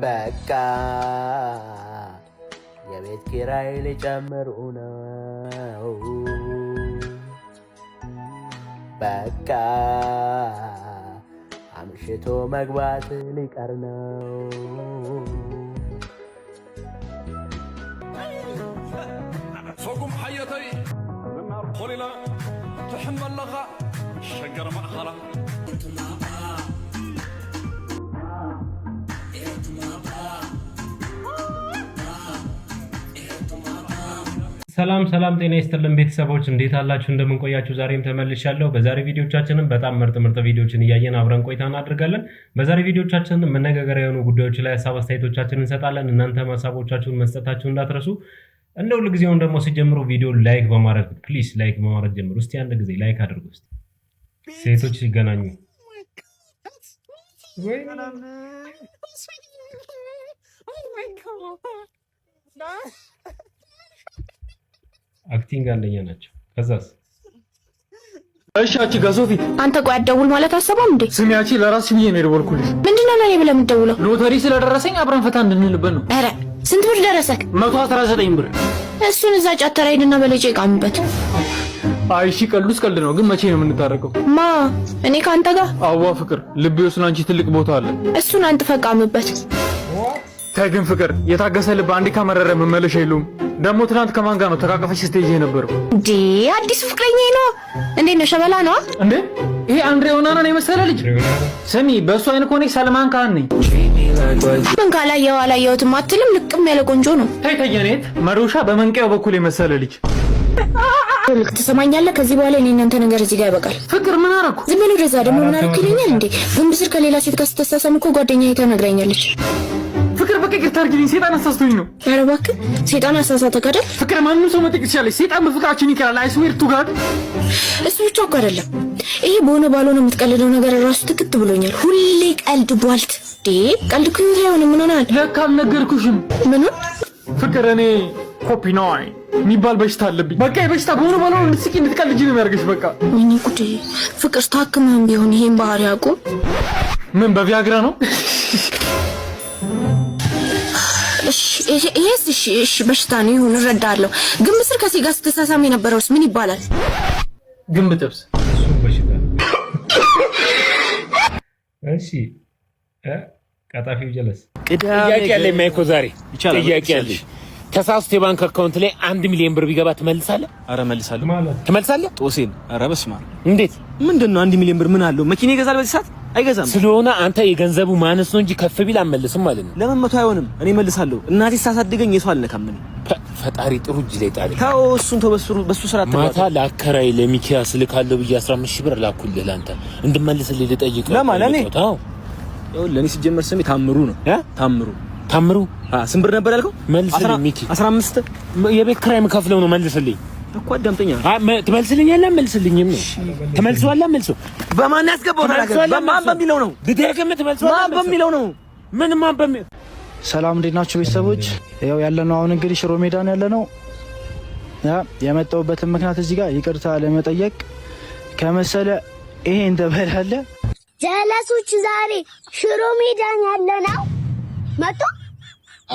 በቃ የቤት ኪራይ ሊጨምሩ ነው። በቃ አምሽቶ መግባት ሊቀር ነው። صوكم حياتي خليلا تحمل لغا شجر مأخرة ሰላም ጤና ይስጥልን ቤተሰቦች እንዴት አላችሁ? እንደምን ቆያችሁ? ዛሬም ተመልሻለሁ። በዛሬ ቪዲዮቻችንን በጣም ምርጥ ቪዲዮችን እያየን አብረን ቆይታ እናደርጋለን። በዛሬ ቪዲዮቻችንን መነጋገሪያ የሆኑ ጉዳዮች ላይ ሐሳብ አስተያየቶቻችንን እንሰጣለን። እናንተ ሐሳቦቻችሁን መስጠታችሁን እንዳትረሱ። እንደ ሁሉ ጊዜውን ደግሞ ሲጀምሩ ቪዲዮ ላይክ በማድረግ ፕሊዝ ላይክ በማድረግ ጀምሩ። እስቲ አንድ ጊዜ ላይክ አድርጉ። እስቲ ሴቶች ሲገናኙ ወይ አክቲንግ አንደኛ ናቸው። ከዛስ እሺ ጋሶፊ አንተ ቆይ አትደውል ማለት አሰባም እንዴ? ስሚያቺ ለራስ ብዬ ነው የደወልኩልሽ። ምንድነው ለኔ ብለህ የምትደውለው? ሎተሪ ስለደረሰኝ አብረን ፈታ እንድንልበት ነው። ኧረ ስንት ብር ደረሰክ? 119 ብር። እሱን እዛ ጫተራ ሄድና በለጨ ቃምበት። አይ እሺ ቀልዱስ ቀልድ ነው፣ ግን መቼ ነው የምንታረቀው? ማ እኔ ካንተ ጋር? አዋ ፍቅር ልቤ ውስጥ አንቺ ትልቅ ቦታ አለ። እሱን አንተ ፈቃምበት። ታይ ግን ፍቅር የታገሰ ልብ አንዴ ካመረረ መመለሻ የለውም። ደግሞ ትናንት ከማን ጋር ነው ተቃቀፈሽ ስቴጅ የነበረው? እንዴ አዲሱ ፍቅረኛዬ ነው። እንዴ ነው ሸበላ ነው እንዴ? ይሄ አንድሬ ኦናና ነው የመሰለ ልጅ። ስሚ በእሱ አይን ኮኔ ሰልማን ካን ነኝ። ምን ካላየው አላየሁትም አትልም። ልቅም ያለ ቆንጆ ነው። ታይ ተየኔት መዶሻ በመንቀያው በኩል የመሰለ ልጅ። ልክ ትሰማኛለህ? ከዚህ በኋላ እኔ እናንተ ነገር እዚህ ጋር ያበቃል። ፍቅር ምን አደረኩ? ዝም ብሎ ደዛ ደግሞ ምን አደረኩ ይለኛል እንዴ? ግንብ ስር ከሌላ ሴት ጋር ስትተሳሰም እኮ ጓደኛዬ ተነግረኛለች። ፍቅር በቃ ይቅርታ አድርጊልኝ፣ ሴጣን አሳስቶኝ ነው። ኧረ እባክህ ሴጣን አሳሳተህ አይደል? ፍቅር ማንም ሰው መጠየቅ ይችላል። ሴጣን በፍቅራችን ይከራል። አይ ስዌር ቱ ጋድ። እሱ ብቻ እኮ አይደለም፣ ይሄ በሆነ ባልሆነ የምትቀልደው ነገር ራሱ ትክት ብሎኛል። ሁሌ ቀልድ ቧልት። ቀልድ እኮ አይሆንም። ምን ሆናል? ለካ አልነገርኩሽም። ምን ፍቅር እኔ ኮፒ ነው የሚባል በሽታ አለብኝ። በቃ የበሽታ በሆነ ባልሆነ እንድትስቂ እንድትቀልጂ ነው የሚያደርግሽ። በቃ ወይኔ ጉዴ! ፍቅር ታክምህም ቢሆን ይሄን ባህሪ አቁም። ምን በቪያግራ ነው? እሺ በሽታ ነው ይሁን እረዳለሁ። ግንብ ስር ከሴት ጋር ስትሳሳም የነበረውስ ምን ይባላል? ግንብ ጥብስ። እሱ በሽታ። እሺ ቀጣፊው ጀለስ ጥያቄ ያለኝ ማይኮ ዛሬ ጥያቄ ያለኝ ተሳስቶ የባንክ አካውንት ላይ 1 ሚሊዮን ብር ቢገባ ትመልሳለህ? አረ መልሳለሁ። ትመልሳለህ? ጦሴን አረ በስማ እንዴት? ምንድነው 1 ሚሊዮን ብር ምን አለው? መኪና ይገዛል በዚህ ሰዓት? አይገዛም። ስለሆነ አንተ የገንዘቡ ማነስ ነው እንጂ ከፍ ቢል አመልስም ማለት ነው። ለምን መቶ አይሆንም? እኔ መልሳለሁ። እናቴ ሳሳድገኝ የሷ አልነካም። ምን ፈጣሪ ጥሩ እጅ ላይ ጣለ። ታው እሱን ተው፣ በሱ ስራ ተባለ። ማታ ለአከራይ ለሚኪያስ ልካለሁ ብዬ 15,000 ብር ላኩልህ ለአንተ እንድመልስልህ ልጠይቅህ። ለማን? እኔ ታው ለኔ ሲጀመር ስሜ ታምሩ ነው። ታምሩ ስንት ብር ነበር ያልከው? መልስልኝ ሚኪ። 15 የቤት ኪራይ የምከፍለው ነው። መልስልኝ እኮ አዳምጠኛ። ትመልስልኛለህ? መልስልኝም ነው። ትመልሰዋለህ? መልሰው። በማን ያስገባው ታላቀ? በማን በሚለው ነው? ድደከም ትመልሰዋለህ? ማን በሚለው ነው? ምን ማን በሚለው? ሰላም እንዴት ናችሁ ቤተሰቦች? ያው ያለነው አሁን እንግዲህ ሽሮ ሜዳ ነው ያለነው። የመጣሁበትን ምክንያት እዚህ ጋር ይቅርታ ለመጠየቅ ከመሰለ ይሄን ተበላለ ጀለሶች ዛሬ ሽሮ ሜዳ ነው ያለነው። መጡ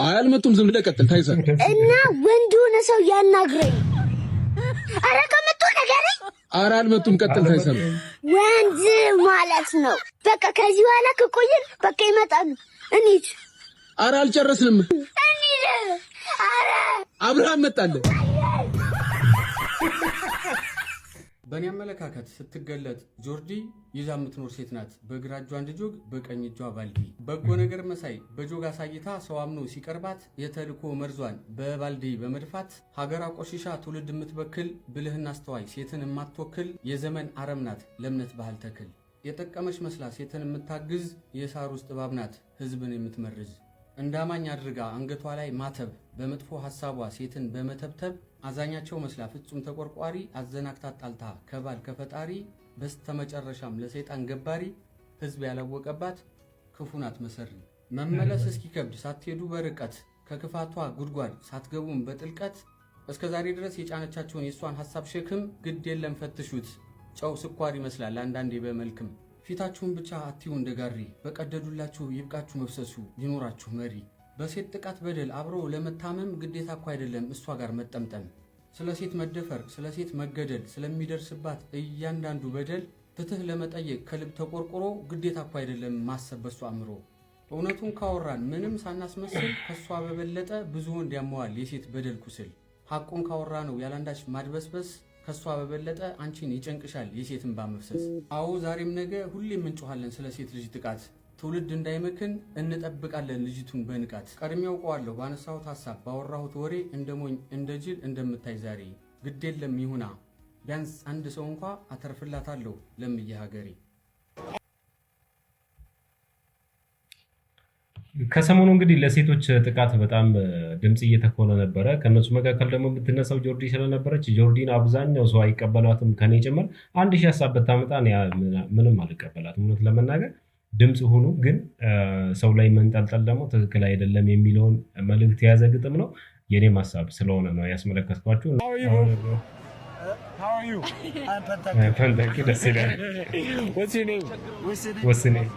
አልመጡም። ዝም ብለህ ቀጥል ታይዘን እና ወንድ ሆነ ሰው ያናግረኝ። አረ ከመጡ ነገረኝ። አረ አልመጡም። ቀጥል ታይዘን ወንድ ማለት ነው። በቃ ከዚህ በኋላ ከቆየን በቃ ይመጣሉ። እንሂድ። አረ አልጨረስንም። እንሂድ። አረ አብርሃም መጣለ። በእኔ አመለካከት ስትገለጥ ጆርዲ ይዛ የምትኖር ሴት ናት። በግራ እጇ አንድ ጆግ በቀኝ እጇ ባልዲ። በጎ ነገር መሳይ በጆግ አሳይታ ሰው አምኖ ሲቀርባት የተልኮ መርዟን በባልዲ በመድፋት ሀገር አቆሽሻ ትውልድ የምትበክል ብልህና አስተዋይ ሴትን የማትወክል የዘመን አረም ናት ለእምነት ባህል ተክል። የጠቀመች መስላ ሴትን የምታግዝ የሳር ውስጥ እባብ ናት ህዝብን የምትመርዝ። እንዳማኝ አድርጋ አንገቷ ላይ ማተብ በመጥፎ ሐሳቧ ሴትን በመተብተብ አዛኛቸው መስላ ፍጹም ተቆርቋሪ አዘናክታ ጣልታ ከባል ከፈጣሪ በስተመጨረሻም ለሰይጣን ገባሪ ህዝብ ያላወቀባት ክፉ ናት መሰሪ። መመለስ እስኪከብድ ሳትሄዱ በርቀት ከክፋቷ ጉድጓድ ሳትገቡም በጥልቀት እስከዛሬ ድረስ የጫነቻቸውን የሷን ሐሳብ ሸክም ግድ የለም ፈትሹት። ጨው ስኳር ይመስላል አንዳንዴ በመልክም ፊታችሁን ብቻ አትዩ እንደ ጋሪ በቀደዱላችሁ ይብቃችሁ መፍሰሱ ይኖራችሁ መሪ በሴት ጥቃት በደል አብሮ ለመታመም ግዴታ እኮ አይደለም እሷ ጋር መጠምጠም ስለ ሴት መደፈር ስለ ሴት መገደል ስለሚደርስባት እያንዳንዱ በደል ፍትህ ለመጠየቅ ከልብ ተቆርቆሮ ግዴታ እኮ አይደለም ማሰብ በሷ አምሮ እውነቱን ካወራን ምንም ሳናስመስል ከሷ በበለጠ ብዙ ወንድ ያመዋል የሴት በደል ቁስል ሐቁን ካወራ ነው ያላንዳች ማድበስበስ ከሷ በበለጠ አንቺን ይጨንቅሻል የሴትን ባመፍሰስ አዎ ዛሬም ነገ ሁሌም እንጮሃለን ስለ ሴት ልጅ ጥቃት ትውልድ እንዳይመክን እንጠብቃለን ልጅቱን በንቃት ቀድሜው ቆዋለሁ ባነሳሁት ሐሳብ ባወራሁት ወሬ እንደሞኝ እንደጅል እንደምታይ ዛሬ ግድ የለም ይሁና ቢያንስ አንድ ሰው እንኳን አተርፍላታለሁ ለምየ ሀገሬ ከሰሞኑ እንግዲህ ለሴቶች ጥቃት በጣም ድምጽ እየተኮነ ነበር ከነሱ መካከል ደግሞ የምትነሳው ጆርዲ ስለነበረች ጆርዲን አብዛኛው ሰው አይቀበላትም ከኔ ጭምር 1000 ሐሳብ በታመጣ ምንም አልቀበላትም እውነት ለመናገር ድምጽ ሆኖ ግን ሰው ላይ መንጠልጠል ደግሞ ትክክል አይደለም የሚለውን መልእክት የያዘ ግጥም ነው የኔ ሐሳብ ስለሆነ ነው ያስመለከትኳችሁ How are you? I'm Pantaki that's it. What's your name? What's the name?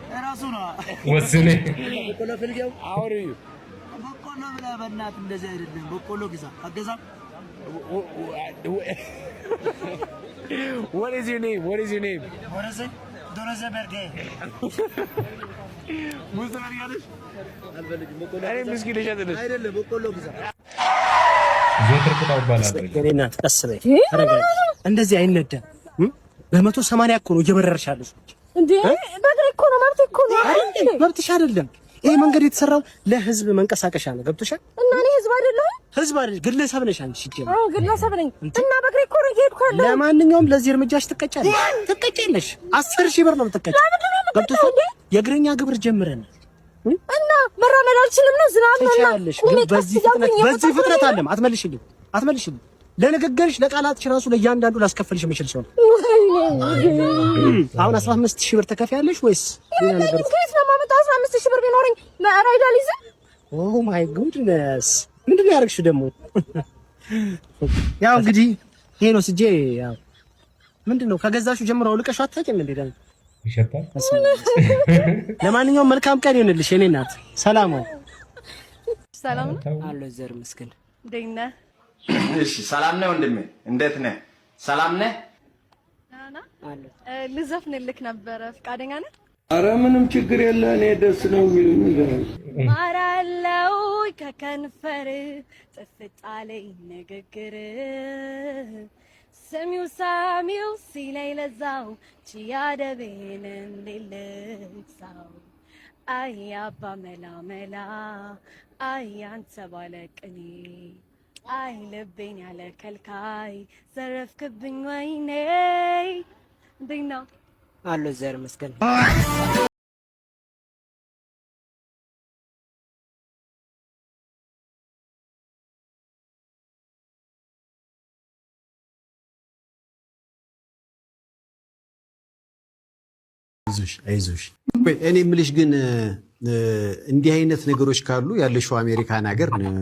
What's the name? How are you? What is your name? What is your name? ዞትር ቁጣው ገሬናት ቀስበይ ተረጋጊ እንደዚህ አይነደም በ180 እኮ ነው እየበረርሻለሽ እንዴ በግሬ እኮ ነው ማለት እኮ ነው መብትሽ አይደለም ይሄ መንገድ የተሰራው ለህዝብ መንቀሳቀሻ ነው ገብቶሻል እና እኔ ህዝብ አይደለም ግለሰብ ነሽ አንቺ ሲጀምር አዎ ግለሰብ ነኝ እና በግሬ እኮ ነው እየሄድኩ ያለው ለማንኛውም ለዚህ እርምጃሽ ትቀጫለሽ 10000 ብር ነው የምትቀጫው ገብቶሻል የእግረኛ ግብር ጀምረን እና መራመድ አልችልም ነው ዝናብ ነው በዚህ ፍጥነት አለም አትመልሽልኝ ለንግግርሽ ለቃላትሽ ራሱ ለእያንዳንዱ ላስከፈልሽ የምችል ሰው አሁን 15000 ብር ተከፍያለሽ ወይስ ሌላ ነገር ከየት ነው የማመጣው 15000 ብር ቢኖርኝ ራይድ አልይዝ ኦ ማይ ጉድነስ ምንድነው ያደርግሽው ደግሞ ያው እንግዲህ ይሄ ነው ስጄ ያው ምንድነው ከገዛሹ ጀምሮ ልቀሽ አታውቂም እንዴ ደግሞ ይሸጣል ለማንኛውም መልካም ቀን ይሁንልሽ የኔ እናት ሰላም ሰላም አለ ዘር መስከን ደህና እሺ ሰላም ነው ወንድሜ እንዴት ነህ ሰላም ነህ ናና አለ ልዘፍንልክ ነበር ፍቃደኛ ነህ አረ ምንም ችግር የለ እኔ ደስ ነው የሚሉኝ ነገር ማራለው ከከንፈር ጥፍጣለይ ንግግር ሰሚው ሲለይ ለዛው ቺያደቤን እንደልሳው አይ አባ መላ አይ አንተ ባለቅኔ አይ ልቤን ያለ ከልካይ ዘረፍክብኝ ወይኔ እንዴና አለ ዘር መስከን አይዞሽ እኔ የምልሽ ግን እንዲህ አይነት ነገሮች ካሉ ያለሽው አሜሪካን ሀገር ነው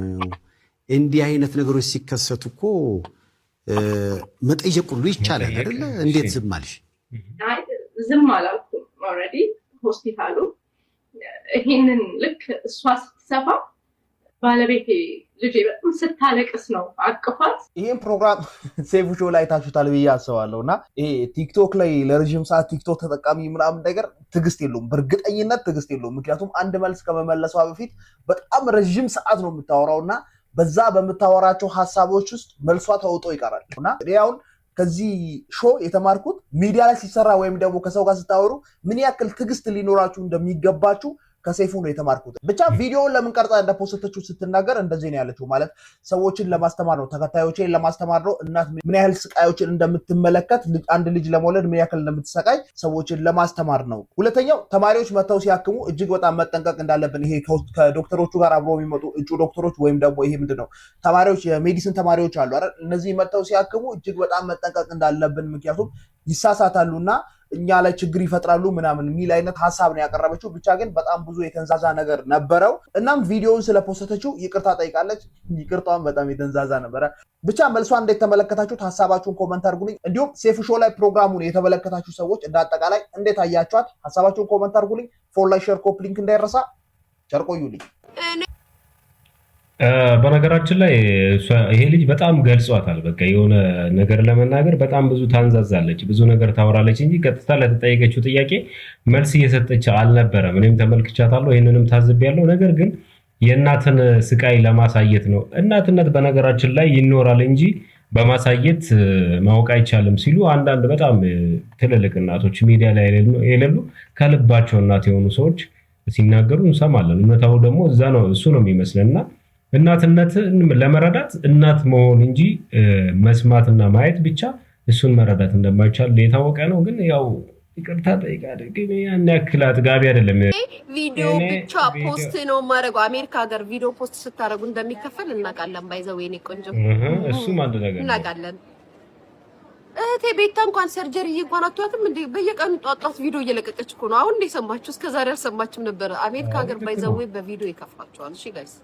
እንዲህ አይነት ነገሮች ሲከሰቱ እኮ መጠየቅ ሁሉ ይቻላል አይደለ እንዴት ዝም አልሽ አይ ዝም አላልኩም ኦሬዲ ሆስፒታሉ ይሄንን ልክ እሷ ስትሰፋ ባለቤቴ ልጄ በጣም ስታለቅስ ነው አቅፋት ይሄን ፕሮግራም ሴቭ ሾው ላይ ታችሁታል ብዬ አስባለሁና ይሄ ቲክቶክ ላይ ለረጅም ሰዓት ቲክቶክ ተጠቃሚ ምናምን ነገር ትግስት የለውም በእርግጠኝነት ትግስት የለውም ምክንያቱም አንድ መልስ ከመመለሷ በፊት በጣም ረጅም ሰዓት ነው የምታወራውና በዛ በመታወራቸው ሐሳቦች ውስጥ መልሷ ተውጦ ይቀራልና ያው ከዚህ ሾው የተማርኩት ሚዲያ ላይ ሲሰራ ወይም ደግሞ ከሰው ጋር ስታወሩ ምን ያክል ትግስት ሊኖራችሁ እንደሚገባችሁ ከሰይፉ ነው የተማርኩት ብቻ ቪዲዮውን ለምን ቀርጻ እንደፖስተችው ስትናገር እንደዚህ ነው ያለችው ማለት ሰዎችን ለማስተማር ነው ተከታዮችን ለማስተማር ነው እናት ምን ያህል ስቃዮችን እንደምትመለከት አንድ ልጅ ለመውለድ ምን ያክል እንደምትሰቃይ ሰዎችን ለማስተማር ነው ሁለተኛው ተማሪዎች መተው ሲያክሙ እጅግ በጣም መጠንቀቅ እንዳለብን ይሄ ከዶክተሮቹ ጋር አብሮ የሚመጡ እጩ ዶክተሮች ወይም ደግሞ ይሄ ምንድነው ተማሪዎች የሜዲሲን ተማሪዎች አሉ አይደል እነዚህ መተው ሲያክሙ እጅግ በጣም መጠንቀቅ እንዳለብን ምክንያቱም ይሳሳታሉና እኛ ላይ ችግር ይፈጥራሉ ምናምን የሚል አይነት ሐሳብ ነው ያቀረበችው። ብቻ ግን በጣም ብዙ የተንዛዛ ነገር ነበረው። እናም ቪዲዮውን ስለፖስተችው ይቅርታ ጠይቃለች። ይቅርታውን በጣም የተንዛዛ ነበረ። ብቻ መልሷን እንዴት ተመለከታችሁት? ሐሳባችሁን ኮመንት አድርጉልኝ። እንዲሁም ሴፉ ሾው ላይ ፕሮግራሙን የተመለከታችሁ ሰዎች እንዳጠቃላይ እንዴት አያችኋት? ሐሳባችሁን ኮመንት አድርጉልኝ። ፎሎ ላይ ሼር ኮፒ ሊንክ እንዳይረሳ። ቸር ቆዩልኝ። በነገራችን ላይ ይሄ ልጅ በጣም ገልጿታል። በቃ የሆነ ነገር ለመናገር በጣም ብዙ ታንዛዛለች፣ ብዙ ነገር ታወራለች እንጂ ቀጥታ ለተጠየቀችው ጥያቄ መልስ እየሰጠች አልነበረም። እኔም ተመልክቻታለሁ፣ ይሄንንም ታዝቤያለሁ። ነገር ግን የእናትን ስቃይ ለማሳየት ነው። እናትነት በነገራችን ላይ ይኖራል እንጂ በማሳየት ማወቅ አይቻልም ሲሉ አንዳንድ በጣም ትልልቅ እናቶች ሚዲያ ላይ የሌሉ ከልባቸው እናት የሆኑ ሰዎች ሲናገሩ እንሰማለን። እውነታው ደግሞ እዛ ነው፣ እሱ ነው የሚመስለንና እናትነትን ለመረዳት እናት መሆን እንጂ መስማትና ማየት ብቻ እሱን መረዳት እንደማይቻል የታወቀ ነው። ግን ያው ይቅርታ ጠይቃለች። ግን ያን ያክል አጥጋቢ አይደለም። ቪዲዮ ብቻ ፖስት ነው ማድረግ። አሜሪካ ሀገር ቪዲዮ ፖስት ስታደርጉ እንደሚከፈል እናውቃለን። ባይዘው የኔ ቆንጆ እሱም አንድ ነገር እናውቃለን። እህቴ ቤታ እንኳን ሰርጀሪ እንኳን አትዋትም እንዴ? በየቀኑ ጧጧት ቪዲዮ እየለቀቀች እኮ ነው። አሁን እንደ ሰማችሁ እስከዛሬ አልሰማችም ነበር። አሜሪካ ሀገር ባይዘው በቪዲዮ ይከፍላቸዋል። እሺ ጋይስ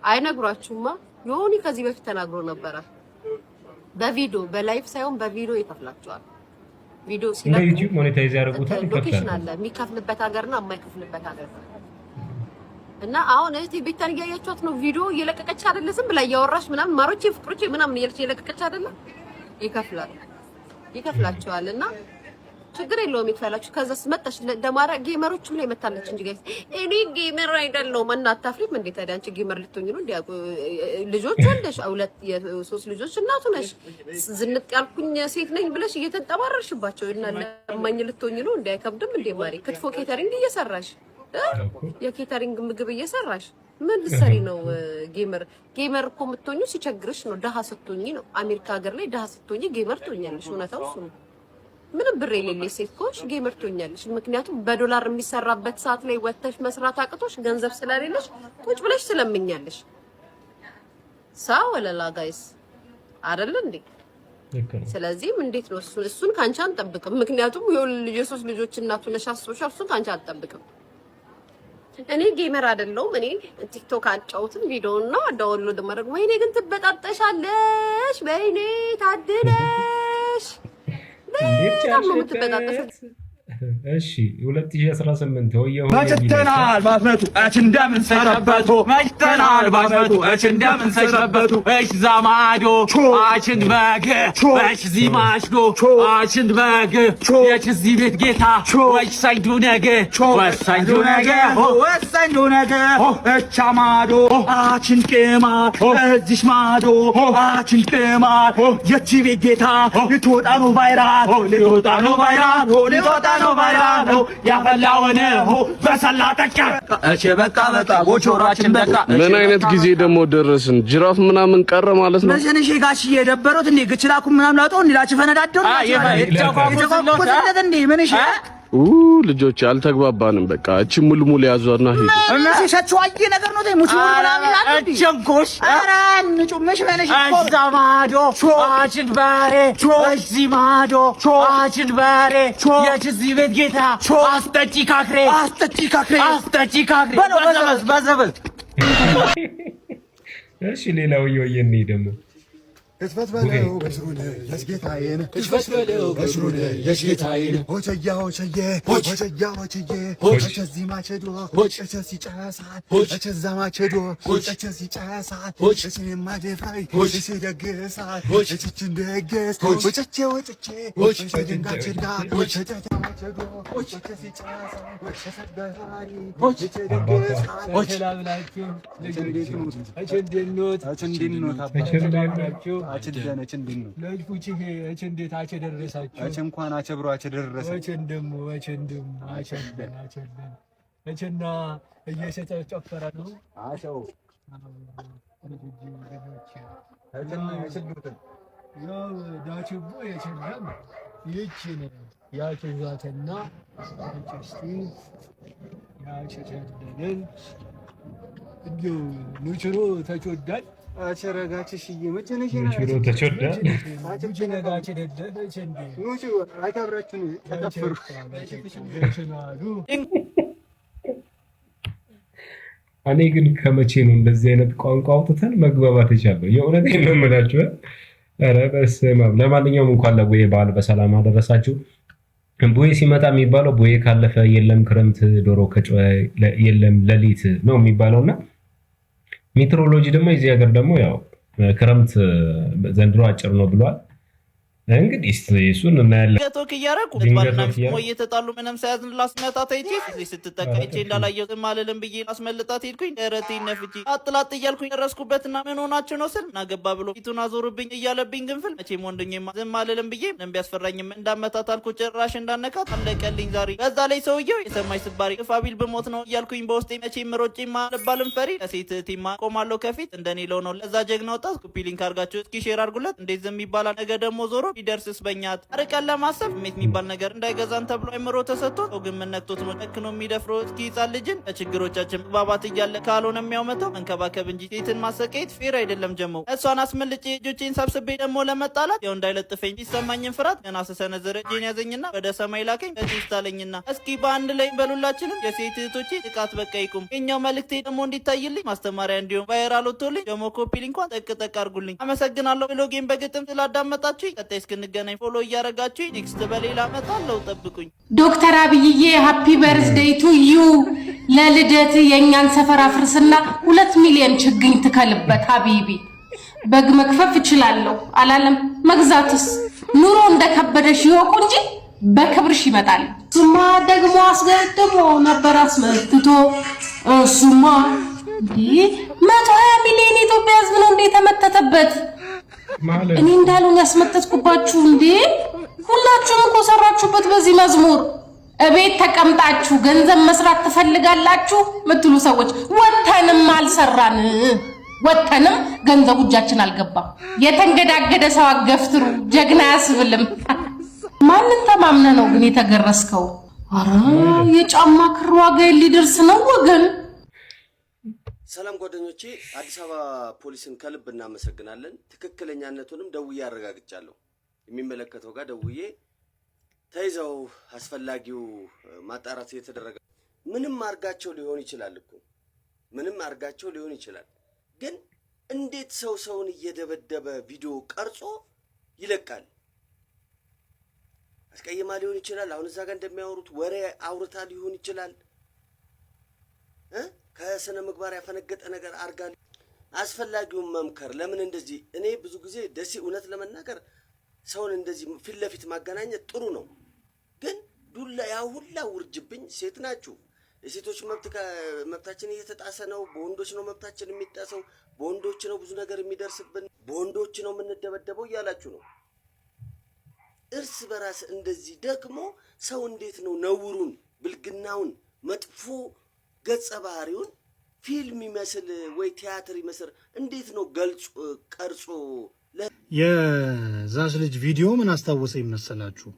አይነግሯችሁማ። ዮኒ ከዚህ በፊት ተናግሮ ነበረ። በቪዲዮ በላይቭ ሳይሆን በቪዲዮ ይከፍላቸዋል። ቪዲዮ ሲለቁ ዩቲዩብ ሞኔታይዝ ያደርጉታል። ሎኬሽን አለ የሚከፍልበት ሀገርና የማይከፍልበት ሀገር እና አሁን እህቴ ቤታን እያያችኋት ነው። ቪዲዮ እየለቀቀች አይደለ? ዝም ብላ እያወራች ምናምን ማሮቼ ፍቅሮቼ ምናምን እየለቀቀች አይደለ? ይከፍላቸዋል እና ችግር የለውም ይክፈላችሁ። ከዛስ መጣሽ ደማራ ጌመሮችም ላይ መታለች እንጂ ጋይስ እኔ ጌመር አይደለሁም። እናታፍሪም እንዴ ታዲያ? አንቺ ጌመር ልትሆኚ ነው እንዴ? ልጆች ወልደሽ ሁለት የሶስት ልጆች እናቱ ነሽ። ዝንጥ ያልኩኝ ሴት ነኝ ብለሽ እየተንጠባረርሽባቸው እና ለማኝ ልትሆኚ ነው እንዴ? አይከብድም እንዴ ማሪ? ክትፎ ኬተሪንግ እየሰራሽ የኬተሪንግ ምግብ እየሰራሽ ምን ልትሰሪ ነው? ጌመር እኮ የምትሆኚው ሲቸግርሽ ነው፣ ደሃ ስትሆኚ ነው። አሜሪካ ሀገር ላይ ደሃ ስትሆኚ ጌመር ትሆኛለሽ። እውነታው እሱ ነው። ምንም ብር የሌለሽ ሴት ከሆንሽ ጌመር ትሆኛለሽ። ምክንያቱም በዶላር የሚሰራበት ሰዓት ላይ ወጥተሽ መስራት አቅቶሽ ገንዘብ ስለሌለሽ ቁጭ ብለሽ ስለምኛለሽ። ሳው ወለላ ጋይስ አይደል እንዴ? ስለዚህም እንዴት ነው እሱን ካንቺ አንጠብቅም። ምክንያቱም የሶስት ልጆች እናቱ ነሽ አስበሻል። እሱን ካንቺ አንጠብቅም። እኔ ጌመር አይደለሁም። እኔ ቲክቶክ አጫውትን ቪዲዮውን ነው ዳውንሎድ ማድረግ። ወይኔ ግን ትበጣጠሻለሽ። ወይኔ ታድለሽ። እሺ 2018 ወየው መጭተናል ባስመቱ እች እንደምን ሰነበቱ መጭተናል ባስመቱ እች እንደምን ሰነበቱ እች ዛማዶ አችን በግ እች ዚማሽዶ አችን በግ የች ዚ ቤት ጌታ ወች ሳይዱ ነገ ወሳይዱ ነገ ወሳይዱ ነገ እች አማዶ አችን ቅማ እዚሽ ማዶ አችን ቅማ የች ቤት ጌታ ልትወጣ ነው ባይራት ልትወጣ ነው ባይራት ልትወጣ ነው ባይራዶ ያፈላውን በሰላ ጠቃ እሺ በቃ ቦቾራችን በቃ። ምን አይነት ጊዜ ደግሞ ደረስን? ጅራፍ ምናምን ቀረ ማለት ነው። መሸነሽ ጋሽ የደበሩት እንዴ ግችላኩ ምናምን ላውጣው እንዴ ፈነዳደው እንዴ ምን እሺ ልጆች አልተግባባንም። በቃ እቺ ሙልሙል ያዟና ሄዱ። እነሱ ሸቹአዬ ነገር ነው ሙሉ ምናምን አጨንቆሽ ኧረ እንጩምሽ በነሽ አዛማዶ አችን ባሬ እዚህ ማዶ አችን ባሬ የዚህ ቤት ጌታ አስጠጪ ካክሬ በዘበዝ እሺ ሌላው ይወየኔ ደግሞ ክስፈት በለው በስሩን የስጌታዬን ክስፈት በለው በስሩን የስጌታዬን ሆቸያ ሆቸዬ ሆቸያ ሆቸዬ ሆቸዚ ማቸዶ ሆቸሲ ጨሳት ሆቸዛ ማቸዶ ሆቸሲ ጨሳት ሆቸሲ ማደፋይ ሆቸሲ ደግሳት ሆቸችን ደግስ ሆቸቼ ሆቸቼ ሆቸቼ ድንጋችና ሆቸቼ ማቸዶ ሆቸሲ ጨሳት ሆቸሰት በራሪ ሆቸቼ ደግሳት ሆቸላብላችሁ አቸንዲኖት አቸንዲኖት አቸንደነችን ነው ለጅፉቺ አቸንዴት አቸደረሳችሁ አቸንኳን አቸብሮ አቸደረሳችሁ አቸንደሙ አቸና እየተጨፈረ ነው አሸው አቸና አቸዱት ያው ዳችቡ የቸለም ይቺን ያቸዛተና አቸስቲ ያቸደደን እንዲሁ ንችሮ ተቾዳል አቸረጋችሽ እየመጨነሽ ሽሮ ተቸዳ አቸረጋች ደደች እንዴ ኑቹ አይታብራችሁ ተከፈሩ እኔ ግን ከመቼ ነው እንደዚህ አይነት ቋንቋ አውጥተን መግባባት የቻለው? የእውነቴን ነው የምላችሁ። ኧረ በስመ አብ። ለማንኛውም እንኳን ለቡሄ በዓል በሰላም አደረሳችሁ። ቡሄ ሲመጣ የሚባለው ቡሄ ካለፈ የለም ክረምት፣ ዶሮ ከጮኸ የለም ሌሊት ነው የሚባለውና ሜትሮሎጂ ደግሞ የዚህ ሀገር ደግሞ ያው ክረምት ዘንድሮ አጭር ነው ብሏል። እንግዲህ እሱን እናያለን። ቶክ እያደረጉ ባልና ሚስት እየተጣሉ ምንም ሳያዝን ላስመታት ሄጄ ስትጠቃይቼ እንዳላየው ዝም አልልም ብዬ ላስመልጣት ሄድኩኝ። ደረቴን ነፍቼ አጥላጥ እያልኩኝ ደረስኩበትና ምን ሆናችሁ ነው ስል ናገባ ብሎ ፊቱን አዞርብኝ እያለብኝ ግንፍል መቼም ወንድኜማ ዝም አልልም ብዬ ምንም ቢያስፈራኝም እንዳመታት አልኩ። ጭራሽ እንዳነካት አለቀልኝ ዛሬ። በዛ ላይ ሰውየው የሰማኝ ስባሪ ግፋቢል ብሞት ነው እያልኩኝ በውስጤ መቼም ሮጬማ ልባልም ፈሪ ለሴት እህቴማ ቆማለሁ ከፊት እንደኔ ለው ነው ለዛ ጀግና ወጣት ኮፒ ሊንክ አድርጋችሁ እስኪ ሼር አድርጉለት። እንዴት ዝም ይባላል? ነገ ደግሞ ዞሮ ቢደርስስ በእኛት ርቀን ለማሰብ ሜት የሚባል ነገር እንዳይገዛን ተብሎ አይምሮ ተሰጥቶ ሰው ግን መነክቶት ነው ጨክኖ የሚደፍረው እስኪ ህጻን ልጅን ለችግሮቻችን መግባባት እያለ ካልሆነ የሚያውመተው መንከባከብ እንጂ ሴትን ማሰቃየት ፌር አይደለም። ጀመው እሷን አስመልጬ እጆቼን ሰብስቤ ደግሞ ለመጣላት ያው እንዳይለጥፈኝ ሲሰማኝን ፍራት ገና ስሰነዝር እጄን ያዘኝና ወደ ሰማይ ላከኝ በቴስታለኝና እስኪ በአንድ ላይ በሉላችንም የሴት እህቶቼ ጥቃት በቃ ይቁም። የኛው መልእክቴ ደግሞ እንዲታይልኝ ማስተማሪያ እንዲሆን ቫይራል ወጥቶልኝ ደግሞ ኮፒ ሊንኳን ጠቅ አድርጉልኝ። አመሰግናለሁ። ብሎጌን በግጥም ስላዳመጣችሁ ቀጣይ እስክንገናኝ ፎሎ እያረጋችሁ ኔክስት በሌላ መጣለው ጠብቁኝ። ዶክተር አብይዬ ሃፒ በርዝዴይ ቱ ዩ። ለልደት የኛን ሰፈር አፍርስና 2 ሚሊዮን ችግኝ ትከልበት ሀቢቢ። በግ መክፈፍ እችላለሁ አላለም መግዛትስ ኑሮ እንደከበደሽ ይወቁ እንጂ በክብርሽ ይመጣል። እሱማ ደግሞ አስገድሞ ነበር አስመትቶ እሱማ 120 ሚሊዮን ኢትዮጵያ ህዝብ ነው እንደ ተመተተበት። እኔ እንዳሉን ያስመተትኩባችሁ እንዴ? ሁላችሁም እኮ ሰራችሁበት በዚህ መዝሙር። እቤት ተቀምጣችሁ ገንዘብ መስራት ትፈልጋላችሁ ምትሉ ሰዎች ወተንም አልሰራን፣ ወተንም ገንዘቡ እጃችን አልገባም። የተንገዳገደ ሰው አገፍትሩ ጀግና ያስብልም። ማንን ተማምነ ነው ግን የተገረስከው? አረ የጫማ ክር ዋጋ ሊደርስ ነው ወገን። ሰላም ጓደኞቼ፣ አዲስ አበባ ፖሊስን ከልብ እናመሰግናለን። ትክክለኛነቱንም ደውዬ አረጋግጫለሁ። የሚመለከተው ጋር ደውዬ ተይዘው አስፈላጊው ማጣራት እየተደረገ ምንም አርጋቸው ሊሆን ይችላል እኮ ምንም አርጋቸው ሊሆን ይችላል። ግን እንዴት ሰውን እየደበደበ ቪዲዮ ቀርጾ ይለቃል? አስቀይማ ሊሆን ይችላል። አሁን እዛ ጋር እንደሚያወሩት ወሬ አውርታ ሊሆን ይችላል። ከስነ ምግባር ያፈነገጠ ነገር አርጋ አስፈላጊውን መምከር ለምን እንደዚህ። እኔ ብዙ ጊዜ ደሴ እውነት ለመናገር ሰውን እንደዚህ ፊት ለፊት ማገናኘት ጥሩ ነው። ግን ዱላ ያ ሁላ ውርጅብኝ። ሴት ናችሁ። የሴቶች መብታችን እየተጣሰ ነው። በወንዶች ነው መብታችን የሚጣሰው። በወንዶች ነው ብዙ ነገር የሚደርስብን። በወንዶች ነው የምንደበደበው እያላችሁ ነው። እርስ በራስ እንደዚህ ደግሞ ሰው እንዴት ነው ነውሩን፣ ብልግናውን፣ መጥፎ ገጸ ባህሪውን ፊልም ይመስል ወይ ቲያትር ይመስል እንዴት ነው ገልጾ ቀርጾ የዛች ልጅ ቪዲዮ ምን አስታወሰኝ መሰላችሁ?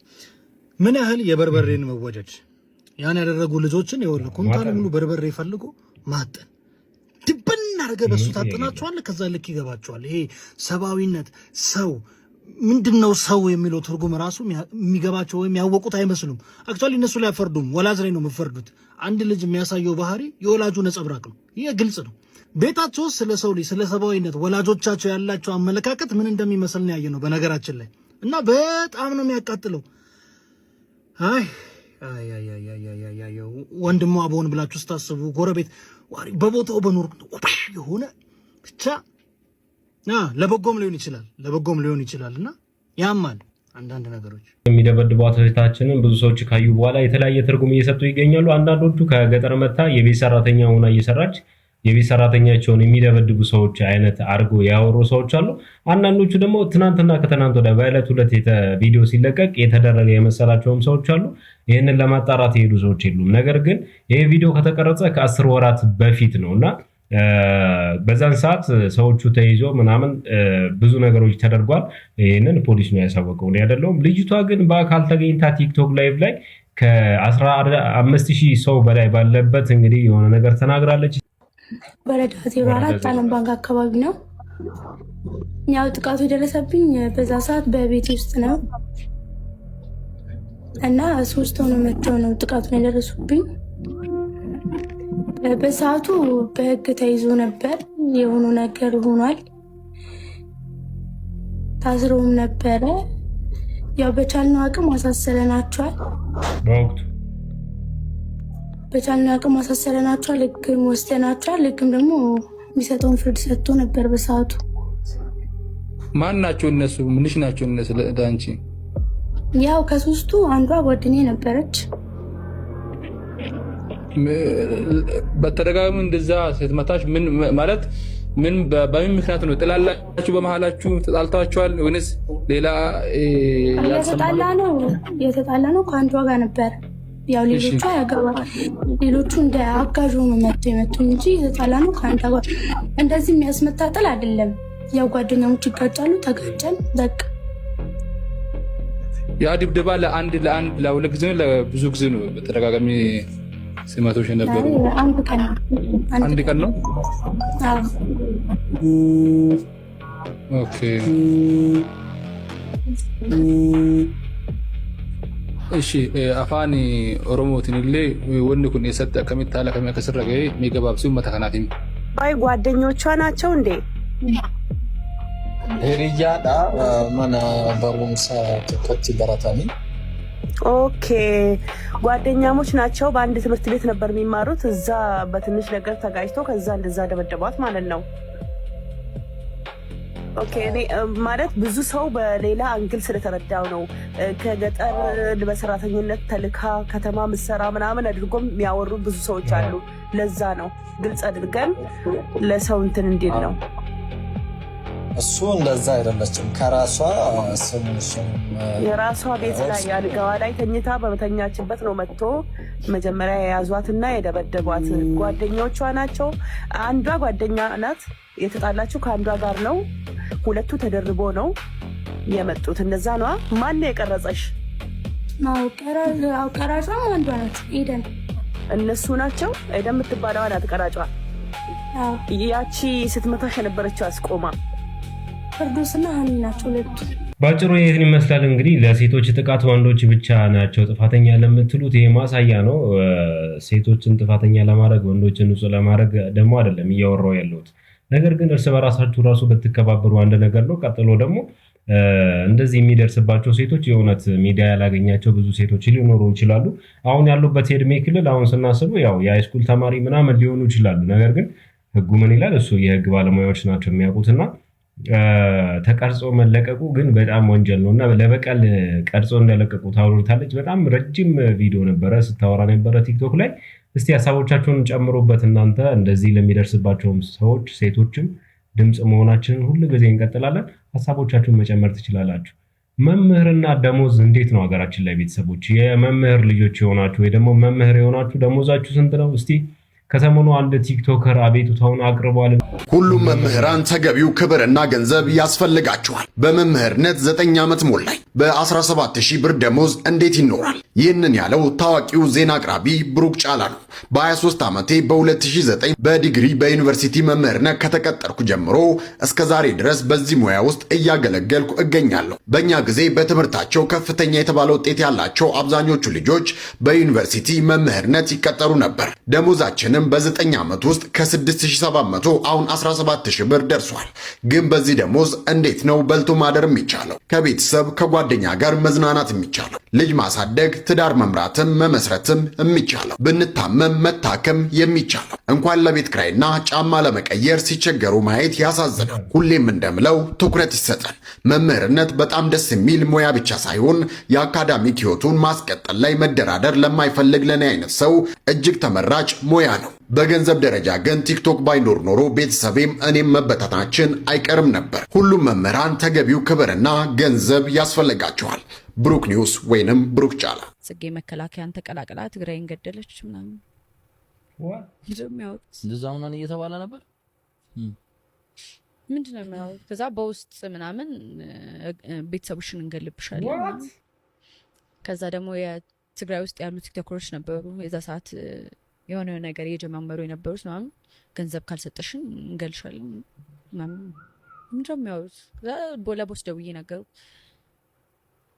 ምን ያህል የበርበሬን መወደድ ያን ያደረጉ ልጆችን ይወል ኩንታል ሙሉ በርበሬ ፈልጎ ማጠን ድብን አድርገህ በሱ ታጠናቸዋል። ከዛ ልክ ይገባቸዋል። ይሄ ሰብአዊነት ሰው ምንድነው ሰው የሚለው ትርጉም ራሱ የሚገባቸው ወይም ያወቁት አይመስሉም። አክቹአሊ እነሱ ላይ አፈርዱም፣ ወላጅ ላይ ነው የምፈርዱት። አንድ ልጅ የሚያሳየው ባህሪ የወላጁ ነጸብራቅ ነው። ይሄ ግልጽ ነው። ቤታቸው ስለ ሰው ልጅ ስለ ሰብአዊነት ወላጆቻቸው ያላቸው አመለካከት ምን እንደሚመስል ነው ያየነው በነገራችን ላይ እና በጣም ነው የሚያቃጥለው። አይ ወንድሟ በሆን ብላችሁ ስታስቡ ጎረቤት ዋሪ በቦታው በኖር የሆነ ብቻ ለበጎም ሊሆን ይችላልና ያማል። አንዳንድ ነገሮች የሚደበድቧት እህታችንን ብዙ ሰዎች ካዩ በኋላ የተለያየ ትርጉም እየሰጡ ይገኛሉ። አንዳንዶቹ ከገጠር መታ የቤት ሰራተኛ ሆና እየሰራች የቤት ሰራተኛቸውን የሚደበድቡ ሰዎች አይነት አድርጎ ያወሩ ሰዎች አሉ። አንዳንዶቹ ደግሞ ትናንትና ከትናንት ወዲያ በዕለት ሁለት ቪዲዮ ሲለቀቅ የተደረገ የመሰላቸውም ሰዎች አሉ። ይህንን ለማጣራት የሄዱ ሰዎች የሉም። ነገር ግን ይሄ ቪዲዮ ከተቀረጸ ከ10 ወራት በፊት ነውና በዛን ሰዓት ሰዎቹ ተይዞ ምናምን ብዙ ነገሮች ተደርጓል። ይሄንን ፖሊስ ነው ያሳወቀው ነው ያደለውም። ልጅቷ ግን በአካል ተገኝታ ቲክቶክ ላይቭ ላይ ከ15000 ሰው በላይ ባለበት እንግዲህ የሆነ ነገር ተናግራለች። ወረዳ 04 ዓለም ባንክ አካባቢ ነው። ያው ጥቃቱ የደረሰብኝ በዛ ሰዓት በቤት ውስጥ ነው እና 3 ሆነው መጥተው ነው ጥቃቱን የደረሱብኝ። በሰዓቱ በህግ ተይዞ ነበር። የሆኑ ነገር ሆኗል። ታስረውም ነበረ። ያው በቻልነው አቅም አሳሰረናቸዋል። በወቅቱ በቻልነው አቅም አሳሰረናቸዋል። ህግም ወስደናቸዋል። ህግም ደግሞ የሚሰጠውን ፍርድ ሰጥቶ ነበር በሰዓቱ። ማን ናቸው እነሱ? ምንሽ ናቸው እነሱ ለዳንቺ? ያው ከ3ቱ አንዷ ጓደኛዬ ነበረች። በተደጋጋሚ እንደዛ ስትመታሽ ምን ማለት ምን በምን ምክንያት ነው? ጥላላችሁ? በመሃላችሁ ተጣልታችኋል ወይስ ሌላ? የተጣላ ነው ከአንዷ ጋር ነበር። ያው ሌሎቹ ያገባ ሌሎቹ እንደ አጋዥ ሆኖ መጡ እንጂ የተጣላ ነው ከአንዷ ጋር። እንደዚህ የሚያስመታ ጥል አይደለም። ያው ጓደኛሞች ይጋጫሉ፣ ተጋጨን በቃ። ያ ድብደባ ለሁለት ጊዜ ነው ለብዙ ጊዜ ነው በተደጋጋሚ ሲመቶሽ የነበሩ? አንድ ቀን ነው። ኦኬ እሺ። አፋን ኦሮሞቲንሌ ወንድ ኩን የሰጠ ከሚታለ ከሚያከስረገ ሚገባብሲው መተከናቲም ባይ ጓደኞቿ ናቸው እንዴ? ሄሪያዳ ማና በሩምሳ ተከቲ በራታኒ ኦኬ ጓደኛሞች ናቸው። በአንድ ትምህርት ቤት ነበር የሚማሩት። እዛ በትንሽ ነገር ተጋጭቶ ከዛ እንደዛ ደበደቧት ማለት ነው። ኦኬ እኔ ማለት ብዙ ሰው በሌላ አንግል ስለተረዳው ነው። ከገጠር በሰራተኝነት ተልካ ከተማ ምሰራ ምናምን አድርጎም የሚያወሩ ብዙ ሰዎች አሉ። ለዛ ነው ግልጽ አድርገን ለሰው እንትን እንዲል ነው። እሱ እንደዛ አይደለችም። ከራሷ የራሷ ቤት ላይ አልጋዋ ላይ ተኝታ በመተኛችበት ነው መጥቶ መጀመሪያ የያዟትና የደበደቧት። ጓደኞቿ ናቸው። አንዷ ጓደኛ ናት። የተጣላችው ከአንዷ ጋር ነው። ሁለቱ ተደርቦ ነው የመጡት። እንደዛ ነዋ። ማን ነው የቀረጸሽ? ቀራጯ አንዷ ናት፣ ኤደን። እነሱ ናቸው። ኤደን የምትባለዋ ናት ቀራጯ። ያቺ ስትመታሽ የነበረችው አስቆማ ፍርዶስና ሀኒ ናቸው ሁለቱ። ባጭሩ ይህን ይመስላል እንግዲህ። ለሴቶች ጥቃት ወንዶች ብቻ ናቸው ጥፋተኛ ለምትሉት ይሄ ማሳያ ነው። ሴቶችን ጥፋተኛ ለማድረግ ወንዶችን ንጹህ ለማድረግ ደግሞ አይደለም እያወራው ያለሁት። ነገር ግን እርስ በራሳችሁ ራሱ ብትከባበሩ አንድ ነገር ነው። ቀጥሎ ደግሞ እንደዚህ የሚደርስባቸው ሴቶች የእውነት ሚዲያ ያላገኛቸው ብዙ ሴቶች ሊኖሩ ይችላሉ። አሁን ያሉበት የእድሜ ክልል አሁን ስናስበው ያው የሃይስኩል ተማሪ ምናምን ሊሆኑ ይችላሉ። ነገር ግን ህጉ ምን ይላል? እሱ የህግ ባለሙያዎች ናቸው የሚያውቁትና ተቀርጾ መለቀቁ ግን በጣም ወንጀል ነው እና ለበቀል ቀርጾ እንደለቀቁ ታወሩታለች። በጣም ረጅም ቪዲዮ ነበረ ስታወራ ነበረ ቲክቶክ ላይ። እስቲ ሀሳቦቻችሁን ጨምሩበት። እናንተ እንደዚህ ለሚደርስባቸውም ሰዎች ሴቶችም ድምፅ መሆናችንን ሁሉ ጊዜ እንቀጥላለን። ሀሳቦቻችሁን መጨመር ትችላላችሁ። መምህርና ደሞዝ እንዴት ነው ሀገራችን ላይ? ቤተሰቦች የመምህር ልጆች የሆናችሁ ወይ ደግሞ መምህር የሆናችሁ ደሞዛችሁ ስንት ነው? እስቲ ከሰሞኑ አንድ ቲክቶከር አቤቱታውን አቅርቧል። ሁሉም መምህራን ተገቢው ክብርና ገንዘብ ያስፈልጋቸዋል። በመምህርነት 9 ዓመት ሞላኝ። በ17,000 ብር ደሞዝ እንዴት ይኖራል? ይህንን ያለው ታዋቂው ዜና አቅራቢ ብሩክ ጫላ ነው። በ23 ዓመቴ በ2009 በዲግሪ በዩኒቨርሲቲ መምህርነት ከተቀጠርኩ ጀምሮ እስከ ዛሬ ድረስ በዚህ ሙያ ውስጥ እያገለገልኩ እገኛለሁ። በእኛ ጊዜ በትምህርታቸው ከፍተኛ የተባለ ውጤት ያላቸው አብዛኞቹ ልጆች በዩኒቨርሲቲ መምህርነት ይቀጠሩ ነበር። ደሞዛችንም በ9 ዓመት ውስጥ ከ6,700 አሁን 17,000 ብር ደርሷል። ግን በዚህ ደሞዝ እንዴት ነው በልቶ ማደር የሚቻለው? ከቤተሰብ ከጓደኛ ጋር መዝናናት የሚቻለው? ልጅ ማሳደግ፣ ትዳር መምራትም መመስረትም የሚቻለው? ብንታመም መታከም የሚቻለው? እንኳን ለቤት ክራይና ጫማ ለመቀየር ሲቸገሩ ማየት ያሳዝናል። ሁሌም እንደምለው ትኩረት ይሰጠን። መምህርነት በጣም ደስ የሚል ሙያ ብቻ ሳይሆን የአካዳሚክ ሕይወቱን ማስቀጠል ላይ መደራደር ለማይፈልግ ለኔ አይነት ሰው እጅግ ተመራጭ ሙያ ነው። በገንዘብ ደረጃ ግን ቲክቶክ ባይኖር ኖሮ ቤተሰቤም እኔም መበታታችን አይቀርም ነበር። ሁሉም መምህራን ተገቢው ክብርና ገንዘብ ያስፈልጋቸዋል። ብሩክ ኒውስ ወይንም ብሩክ ጫላ። ጽጌ መከላከያን ተቀላቅላ ትግራይን ገደለች ምናምን እንደዛ ምናምን እየተባለ ነበር። ምንድነው የሚያወሩት? ከዛ በውስጥ ምናምን ቤተሰቦችን እንገልብሻለን። ከዛ ደግሞ የትግራይ ውስጥ ያሉ ቲክቶከሮች ነበሩ የዛ ሰዓት የሆነ ነገር እየጀማመሩ የነበሩት ምናምን ገንዘብ ካልሰጠሽን እንገልሻለን ምናምን ምንድነው የሚያወሩት? ለቦስ ደውዬ ነገሩ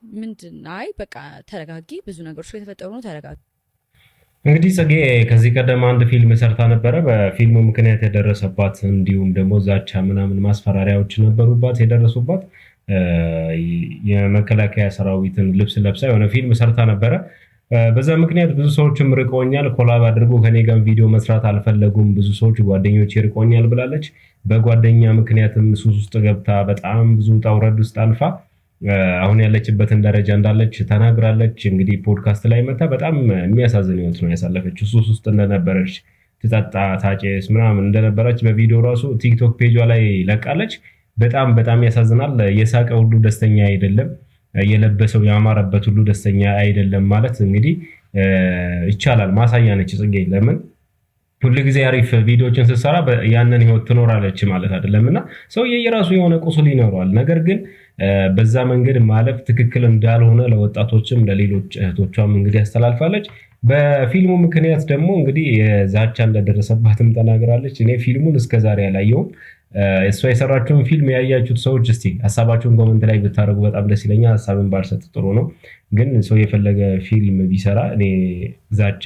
ምንድን አይ በቃ ተረጋጊ፣ ብዙ ነገሮች የተፈጠሩ ነው ተረጋጊ። እንግዲህ ጽጌ ከዚህ ቀደም አንድ ፊልም ሰርታ ነበረ። በፊልሙ ምክንያት የደረሰባት እንዲሁም ደግሞ ዛቻ ምናምን ማስፈራሪያዎች ነበሩባት የደረሱባት። የመከላከያ ሰራዊትን ልብስ ለብሳ የሆነ ፊልም ሰርታ ነበረ። በዛ ምክንያት ብዙ ሰዎችም ርቀውኛል፣ ኮላብ አድርጎ ከኔ ጋር ቪዲዮ መስራት አልፈለጉም፣ ብዙ ሰዎች ጓደኞቼ ርቀውኛል ብላለች። በጓደኛ ምክንያትም ሱስ ውስጥ ገብታ በጣም ብዙ ውጣ ውረድ ውስጥ አልፋ አሁን ያለችበትን ደረጃ እንዳለች ተናግራለች። እንግዲህ ፖድካስት ላይ መታ በጣም የሚያሳዝን ህይወት ነው ያሳለፈችው። ሱስ ውስጥ እንደነበረች ትጠጣ ታጨስ ምናምን እንደነበረች በቪዲዮ ራሱ ቲክቶክ ፔጇ ላይ ለቃለች። በጣም ያሳዝናል። የሳቀ ሁሉ ደስተኛ አይደለም፣ የለበሰው ያማረበት ሁሉ ደስተኛ አይደለም ማለት እንግዲህ ይቻላል። ማሳያ ነች ጽጌ። ለምን ሁሉ ጊዜ አሪፍ ቪዲዮዎችን ስትሰራ ያንን ህይወት ትኖራለች ማለት አይደለምና ሰው የራሱ የሆነ ቁስል ይኖረዋል። ነገር ግን በዛ መንገድ ማለፍ ትክክል እንዳልሆነ ለወጣቶችም ለሌሎች እህቶቿም እንግዲህ ያስተላልፋለች። በፊልሙ ምክንያት ደግሞ እንግዲህ የዛቻ እንደደረሰባትም ተናግራለች። እኔ ፊልሙን እስከዛሬ አላየሁም። እሷ የሰራችውን ፊልም ያያችሁት ሰዎች እስቲ ሐሳባችሁን ኮሜንት ላይ ብታደርጉ በጣም ደስ ይለኛል። ሐሳብን ባልሰጥ ጥሩ ነው፣ ግን ሰው የፈለገ ፊልም ቢሰራ እኔ ዛቻ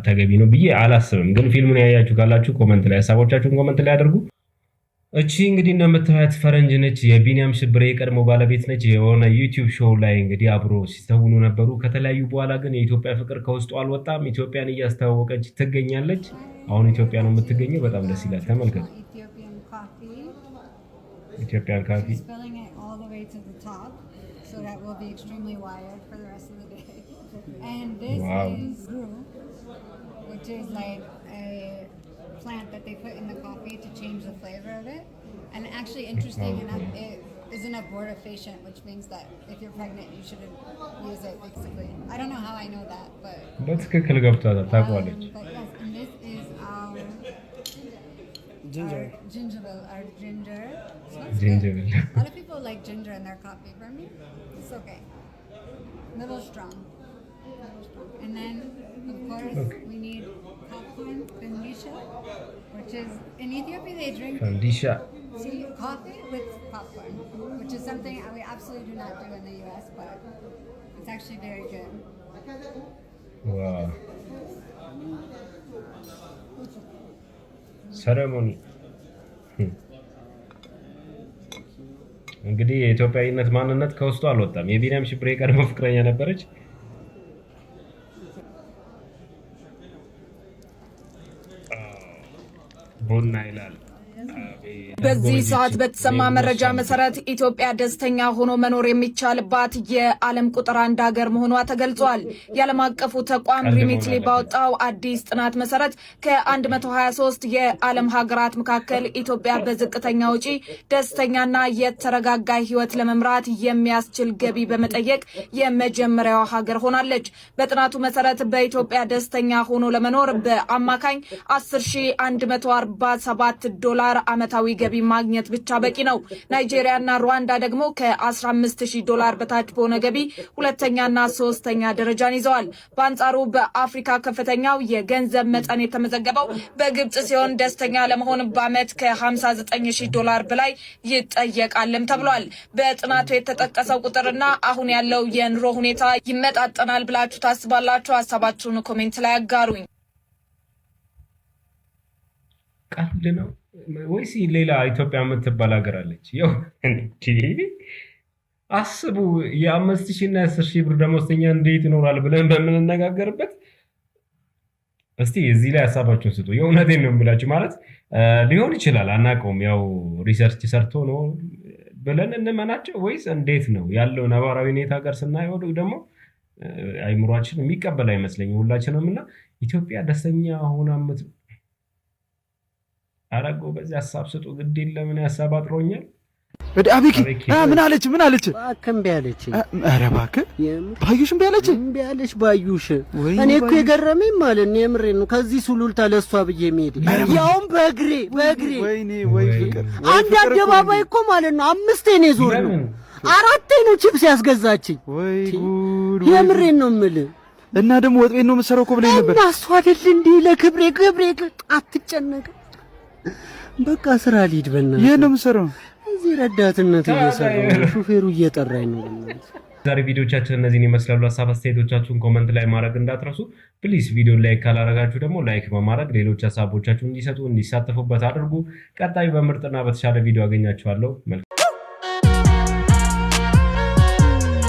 ተገቢ ነው ብዬ አላስብም። ግን ፊልሙን ያያችሁ ካላችሁ ኮሜንት ላይ ሐሳቦቻችሁን ኮሜንት ላይ አድርጉ። እቺ እንግዲህ እንደምታዩት ፈረንጅ ነች። የቢኒያም ሽብሬ የቀድሞ ባለቤት ነች። የሆነ ዩቲዩብ ሾው ላይ እንግዲህ አብሮ ሲተውኑ ነበሩ። ከተለያዩ በኋላ ግን የኢትዮጵያ ፍቅር ከውስጡ አልወጣም። ኢትዮጵያን እያስተዋወቀች ትገኛለች። አሁን ኢትዮጵያ ነው የምትገኘው። በጣም ደስ ይላል። ተመልከቱ። ኢትዮጵያን ካፊ plant that they put in the coffee to change the flavor of it. And actually, interesting enough, it is an abortifacient, which means that if you're pregnant, you shouldn't use it, basically. I don't know how I know that, but... But yes, and this is our... Ginger. Our ginger. Ginger. A lot of people like ginger in their coffee. For me, it's okay. A little strong. And then, of course, we need popcorn, pandisha, which is, in Ethiopia they drink coffee with popcorn, which is something we absolutely do not do in the US, but it's actually very good. Wow. Ceremony. እንግዲህ የኢትዮጵያዊነት ማንነት ከውስጡ አልወጣም። የቢኒያም ሽብሬ ቀድሞ ፍቅረኛ ነበረች። ቡና ይላል። በዚህ ሰዓት በተሰማ መረጃ መሰረት ኢትዮጵያ ደስተኛ ሆኖ መኖር የሚቻልባት የዓለም ቁጥር 1 ሀገር መሆኗ ተገልጿል። የዓለም አቀፉ ተቋም ሪሚትሊ ባወጣው አዲስ ጥናት መሰረት ከ123 የዓለም ሀገራት መካከል ኢትዮጵያ በዝቅተኛ ወጪ ደስተኛና የተረጋጋ ህይወት ለመምራት የሚያስችል ገቢ በመጠየቅ የመጀመሪያዋ ሀገር ሆናለች። በጥናቱ መሰረት በኢትዮጵያ ደስተኛ ሆኖ ለመኖር በአማካኝ $10,147 ዓመታዊ ገቢ ማግኘት ብቻ በቂ ነው። ናይጄሪያና ሩዋንዳ ደግሞ ከ$15,000 በታች በሆነ ገቢ ሁለተኛና ሶስተኛ ደረጃን ይዘዋል። በአንጻሩ በአፍሪካ ከፍተኛው የገንዘብ መጠን የተመዘገበው በግብጽ ሲሆን ደስተኛ ለመሆን በአመት $59,000 በላይ ይጠየቃልም ተብሏል። በጥናቱ የተጠቀሰው ቁጥርና አሁን ያለው የኑሮ ሁኔታ ይመጣጠናል ብላችሁ ታስባላችሁ? ሐሳባችሁን ኮሜንት ላይ አጋሩኝ። ቀልድ ነው ወይስ ሌላ ኢትዮጵያ የምትባል ሀገር አለች? ያው እንዴ አስቡ፣ የ5,000 እና 10,000 ብር ደሞዝተኛ እንዴት ይኖራል ብለን በምንነጋገርበት እስቲ እዚህ ላይ ሐሳባችሁን ስጡ። የእውነቴን ነው የምላችሁ። ማለት ሊሆን ይችላል አናውቀውም፣ ያው ሪሰርች ሰርቶ ነው ብለን እንመናቸው ወይስ እንዴት ነው ያለው ነባራዊ ሁኔታ ጋር ስናየው ደግሞ አይምሯችን የሚቀበል አይመስለኝም ሁላችንም። እና ኢትዮጵያ ደስተኛ ሆና አረጎ በዚህ ሐሳብ ስጡ ግድ የለም። ምን ሐሳብ አጥሮኛል። አቢኪ ምን አለች? እምቢ አለች። ኧረ እባክህ ባዩሽ እምቢ አለች። ባዩሽ እኔ እኮ የገረመኝ ማለት ነው የምሬን ነው ከዚህ ሱሉልታ ለሷ ብዬ መሄድ ያውም በእግሬ ወይኔ ወይ ፍቅር አንድ አደባባይ እኮ ማለት ነው 5 ነው ዞር ነው 4 ነው ቺፕስ ያስገዛችኝ። ወይ ጉድ! የምሬን ነው የምልህ። እና ደግሞ ወጥ ቤት ነው የምትሰራው እኮ ብለኝ ነበር። እና እሷ አይደል እንዴ ለክብሬ አትጨነቅ። በቃ ስራ ልሂድ በእናትህ። ይሄን ነው የምሰራው። እዚህ ረዳትነት እየሰራሁ ነው። ሹፌሩ እየጠራኝ ነው። ዛሬ ቪዲዮቻችን እነዚህን ይመስላሉ። ሀሳብ አስተያየቶቻችሁን ኮመንት ላይ ማድረግ እንዳትረሱ። ፕሊስ ቪዲዮ ላይክ ካላረጋችሁ ደግሞ ላይክ በማድረግ ሌሎች ሀሳቦቻችሁን እንዲሰጡ እንዲሳተፉበት አድርጉ። ቀጣይ በምርጥና በተሻለ ቪዲዮ አገኛችኋለሁ።